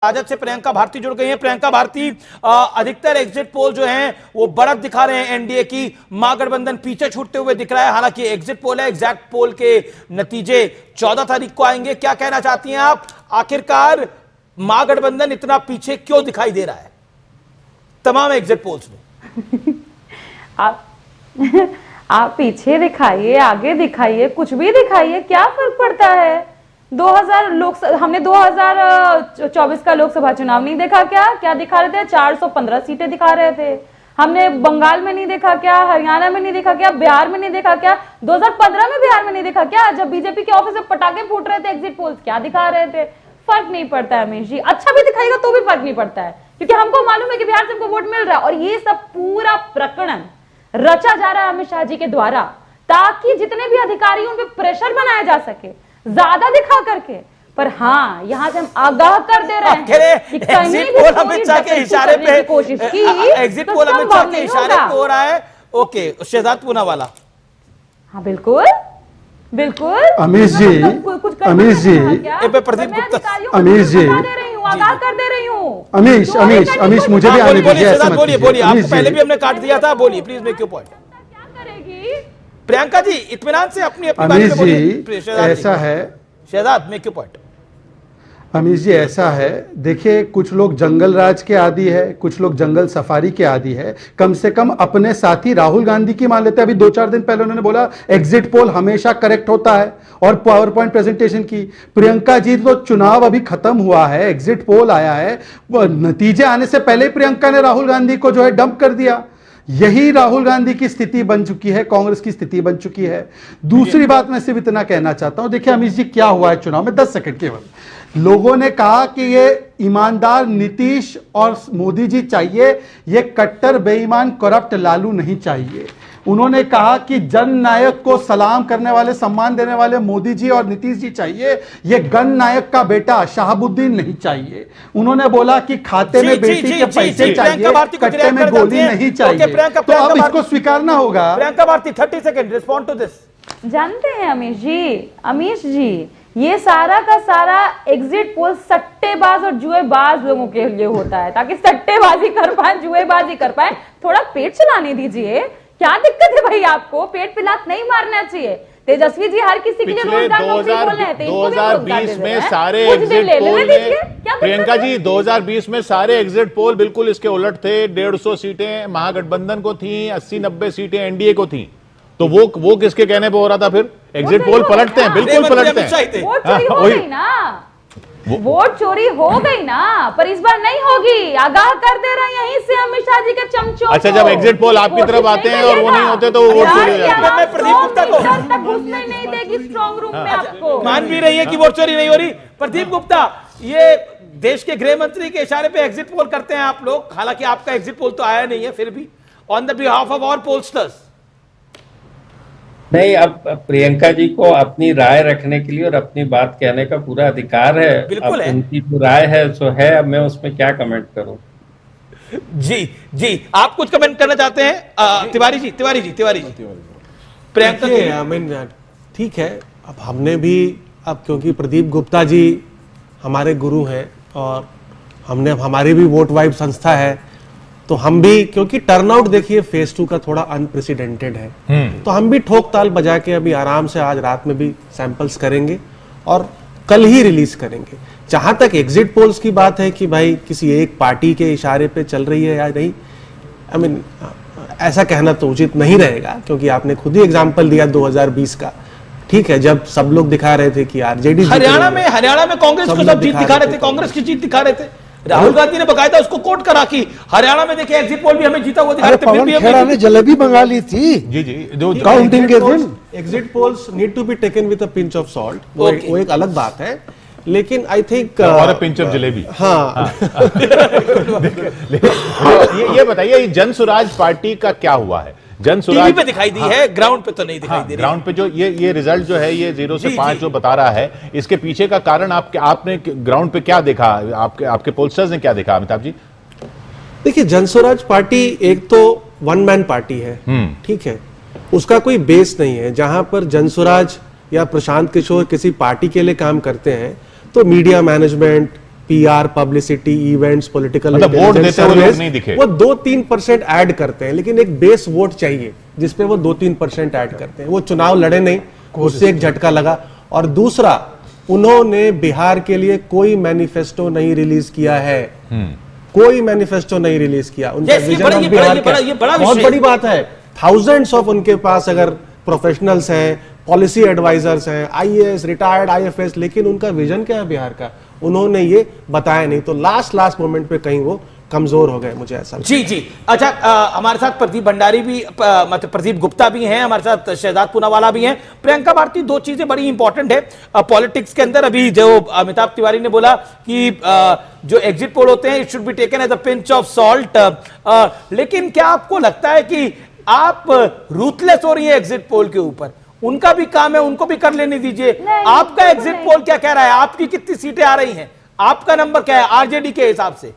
राजद से प्रियंका भारती जुड़ गई हैं। प्रियंका भारती, अधिकतर एग्जिट पोल जो हैं वो बढ़त दिखा रहे हैं एनडीए की, महागठबंधन पीछे छूटते हुए दिख रहा है। हालांकि एग्जिट पोल है, एग्जैक्ट पोल के नतीजे 14 तारीख को आएंगे। क्या कहना चाहती हैं आप, आखिरकार महागठबंधन इतना पीछे क्यों दिखाई दे रहा है तमाम एग्जिट पोल्स में? आप पीछे दिखाइए, आगे दिखाइए, कुछ भी दिखाइए, क्या फर्क पड़ता है? 2000 हमने 2024 का लोकसभा चुनाव नहीं देखा क्या दिखा रहे थे? 415 सीटें दिखा रहे थे। हमने बंगाल में नहीं देखा क्या, हरियाणा में नहीं देखा क्या, बिहार में नहीं देखा क्या, 2015 में बिहार में नहीं देखा क्या, जब बीजेपी के ऑफिस में पटाखे फूट रहे थे एग्जिट पोल्स, क्या दिखा रहे थे? फर्क नहीं पड़ता है अमीश जी, अच्छा भी दिखाएगा तो भी फर्क नहीं पड़ता है, क्योंकि हमको मालूम है कि बिहार से हमको वोट मिल रहा है। और ये सब पूरा प्रकरण रचा जा रहा है अमित शाह जी के द्वारा, ताकि जितने भी अधिकारी उन पे प्रेशर बनाया जा सके ज्यादा दिखा करके। पर हाँ, यहाँ से हम आगाह कर दे रहे हैं कि कहीं भी अमित शाह के इशारे पे कोशिश की, एग्जिट पोल अमित शाह के इशारे पे हो रहा है। ओके, शहजाद पूनावाला। हाँ बिल्कुल बिल्कुल। अमीश जी, अमीश जी, प्रदीप गुप्ता, अमीश जी, आगाह कर दे रही हूँ। अमीश मुझे भी आने दीजिए। बोलिए, आपको पहले भी हमने काट दिया था, बोलिए प्लीज, मेक योर पॉइंट। क्या करेगी प्रियंका जी? इत्मीनान से अपनी अमीश जी, ऐसा है, Shehzad make your point. Amish ji ऐसा है, देखिए कुछ लोग जंगल राज के आदी है, कुछ लोग जंगल सफारी के आदी है। कम से कम अपने साथी राहुल गांधी की मान लेते हैं। अभी 2-4 दिन पहले उन्होंने बोला एग्जिट पोल हमेशा करेक्ट होता है और पावर पॉइंट प्रेजेंटेशन की। प्रियंका जी, तो चुनाव अभी खत्म हुआ है, एग्जिट पोल आया है, नतीजे आने से पहले प्रियंका ने राहुल गांधी को जो है डंप कर दिया। यही राहुल गांधी की स्थिति बन चुकी है, कांग्रेस की स्थिति बन चुकी है। दूसरी बात मैं सिर्फ इतना कहना चाहता हूं, देखिए अमीश जी क्या हुआ है चुनाव में, 10 सेकंड केवल। लोगों ने कहा कि ये ईमानदार नीतीश और मोदी जी चाहिए, ये कट्टर बेईमान करप्ट लालू नहीं चाहिए। उन्होंने कहा कि जननायक को सलाम करने वाले, सम्मान देने वाले मोदी जी और नीतीश जी चाहिए, ये गण नायक का बेटा शहाबुद्दीन नहीं चाहिए। उन्होंने बोला कि खाते में बेटी के पैसे चाहिए, कट्टे में गोली नहीं चाहिए। तो अब इसको स्वीकारना होगा। Priyanka Bharti, 30 second, respond to this. जानते हैं अमीश जी, ये सारा का सारा एग्जिट पोल सट्टेबाज और जुएबाज लोगों के लिए होता है, ताकि सट्टेबाजी कर पाए, जुएबाजी कर पाए। थोड़ा पेट चलाने दीजिए, क्या दिक्कत है भाई आपको? पेट पे लात नहीं मारना चाहिए। तेजस्वी जी हर किसी के लिए रोजगार नौकरी बोल रहे हैं, 2020 में सारे एग्जिट पोल में, प्रियंका जी 2020 में सारे एग्जिट पोल बिल्कुल इसके उलट थे। 150 सीटें महागठबंधन को थी, 80-90 सीटें एनडीए को थी। तो वो किसके कहने पे हो रहा था? फिर एग्जिट पोल पलटते हैं, बिल्कुल पलटते हैं। वोट चोरी हो गई ना, वोट चोरी हो गई ना, पर इस बार नहीं होगी। आगाह कर दे रहे हैं यहीं से अमित शाह जी के चमचों। अच्छा, जब एग्जिट पोल आपकी तरफ आते हैं और वो नहीं होते तो वो वोट चोरी हो जाता है। प्रदीप गुप्ता को घुसने नहीं देगी स्ट्रांग रूम में आपको। मान भी रही है कि वोट चोरी नहीं हो रही। प्रदीप गुप्ता, ये देश के गृह मंत्री के इशारे पे एग्जिट पोल करते हैं आप लोग, हालांकि आपका एग्जिट पोल तो आया नहीं है, फिर भी on the behalf of all pollsters. नहीं, अब प्रियंका जी को अपनी राय रखने के लिए और अपनी बात कहने का पूरा अधिकार है। बिल्कुल है, उनकी जो राय है सो है, अब मैं उसमें क्या कमेंट करूं? जी आप कुछ कमेंट करना चाहते हैं? तिवारी जी। प्रियंका, ठीक है, अब हमने भी, अब क्योंकि प्रदीप गुप्ता जी हमारे गुरु हैं और हमारी भी वोट वाइब संस्था है, तो हम भी, क्योंकि टर्नआउट देखिए फेज 2 का थोड़ा अनप्रेसिडेंटेड है, तो हम भी ठोक ताल बजा के अभी आराम से आज रात में भी सैंपल्स करेंगे और कल ही रिलीज करेंगे। जहां तक एग्जिट पोल्स की बात है कि भाई किसी एक पार्टी के इशारे पे चल रही है या नहीं, आई मीन ऐसा कहना तो उचित नहीं रहेगा, क्योंकि आपने खुद ही एग्जाम्पल दिया 2020 का। ठीक है, जब सब लोग दिखा रहे थे कि आरजेडी हरियाणा में कांग्रेस को सब जीत दिखा रहे थे, कांग्रेस की जीत दिखा रहे थे। राहुल गांधी ने बकायदा उसको कोट करा कि हरियाणा में देखिए एग्जिट पोल भी हमें जीता हुआ दिखा रहे थे। पवन खेड़ा ने जलेबी मंगा ली थी जी, जो काउंटिंग के दिन। Exit polls need to be taken with a pinch of salt, वो एक अलग बात है, लेकिन आई थिंक और अ पिंच ऑफ जलेबी। हाँ। ये बताइए, जन स्वराज पार्टी का क्या हुआ है? जन स्वराज पे दिखाई दी है, ग्राउंड पे तो नहीं दिखाई दे रही। ग्राउंड पे जो ये रिजल्ट जो है, ये 0 से 5 जो बता रहा है, इसके पीछे का कारण आपने ग्राउंड पे क्या देखा? आपके पोलस्टर्स ने क्या देखा, अमिताभ जी? देखिए, जन स्वराज पार्टी एक तो वन मैन पार्टी है, ठीक है, उसका कोई बेस नहीं है। जहां पर जन स्वराज या प्रशांत किशोर किसी पार्टी के लिए काम करते हैं, तो media management, PR, publicity, events, political मतलब वोट देते हुए लोग नहीं दिखे। वो 2-3% ऐड करते हैं, लेकिन एक बेस वोट चाहिए जिसपे वो 2-3% ऐड करते हैं। वो चुनाव लड़े नहीं, उससे एक झटका लगा। और दूसरा, उन्होंने बिहार के लिए कोई मैनिफेस्टो नहीं रिलीज किया है, कोई मैनिफेस्टो नहीं रिलीज किया। उनका Yes, ये विजन बड़ा- ऑफ ये बिहार बड़ा- क्या ये बड़ा है? बहुत विषय बड़ी बात है। थाउजेंड्स ऑफ उनके पास अगर प्रोफेशनल्स हैं, पॉलिसी एडवाइजर्स हैं, आईएएस, रिटायर्ड आईएफएस, लेकिन उनका विजन क्या है बिहार का, उन्होंने ये बताया नहीं। तो लास्ट मोमेंट पे कहीं वो कमजोर हो गए, मुझे ऐसा लगता है। जी। अच्छा, हमारे साथ प्रदीप भंडारी भी, मतलब प्रदीप गुप्ता भी हैं, हमारे साथ शहजाद पूनावाला भी हैं। प्रियंका भारती, दो चीजें बड़ी इंपॉर्टेंट है पॉलिटिक्स के अंदर। अभी जो अमिताभ तिवारी ने बोला कि जो एग्जिट पोल होते हैं, it should be taken as a pinch of salt, लेकिन क्या आपको लगता है कि आप रूथलेस हो रही है एग्जिट पोल के ऊपर? उनका भी काम है, उनको भी कर लेने दीजिए। आपका एग्जिट पोल क्या कह रहा है? आपकी कितनी सीटें आ रही हैं? आपका नंबर क्या है आरजेडी के हिसाब से?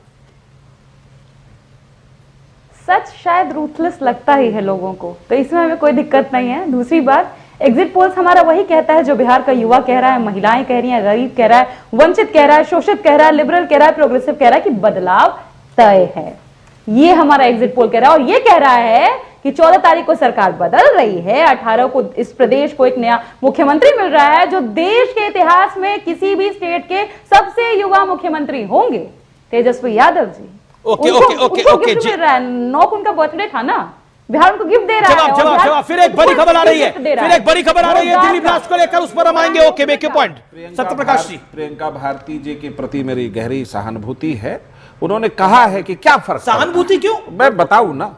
सच शायद रूथलेस लगता ही है लोगों को, तो इसमें हमें कोई दिक्कत नहीं है। दूसरी बात, एग्जिट पोल्स हमारा वही कहता है जो बिहार का युवा कह रहा है, महिलाएं कह रही हैं, गरीब कह रहा है, वंचित कह रहा है, शोषित कह रहा है, लिबरल कह रहा है, प्रोग्रेसिव कह रहा है कि बदलाव तय है। ये हमारा एग्जिट पोल कह रहा है। और ये कह रहा है कि 14 तारीख को सरकार बदल रही है, 18 को इस प्रदेश को एक नया मुख्यमंत्री मिल रहा है जो देश के इतिहास में किसी भी स्टेट के सबसे युवा मुख्यमंत्री होंगे, तेजस्वी यादव जी। ओके, गिफ्ट मिल रहा है। 9 को उनका बर्थडे था ना, बिहार उनको गिफ्ट दे रहा है। जवाब। फिर एक बड़ी खबर आ रही है, दिल्ली ब्लास्ट को लेकर, उस पर हम आएंगे। Okay, make your point. Satyaprakash ji, Priyanka Bharti ji के प्रति मेरी गहरी सहानुभूति है। उन्होंने कहा है कि क्या फर्क, सहानुभूति क्यों? मैं बताऊं ना,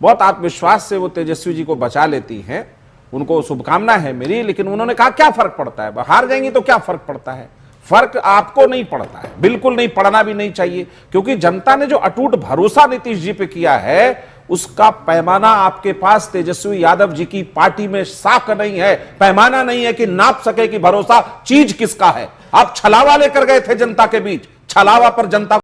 बहुत आत्मविश्वास से वो तेजस्वी जी को बचा लेती हैं, उनको शुभकामना है मेरी। लेकिन उन्होंने कहा क्या फर्क पड़ता है, हार जाएंगी तो क्या फर्क पड़ता है? फर्क आपको नहीं पड़ता है, बिल्कुल नहीं, पड़ना भी नहीं चाहिए, क्योंकि जनता ने जो अटूट भरोसा नीतीश जी पे किया है, उसका पैमाना आपके पास तेजस्वी यादव जी की पार्टी में साख नहीं है, पैमाना नहीं है कि नाप सके कि भरोसा चीज किसका है। आप छलावा लेकर गए थे जनता के बीच, छलावा पर जनता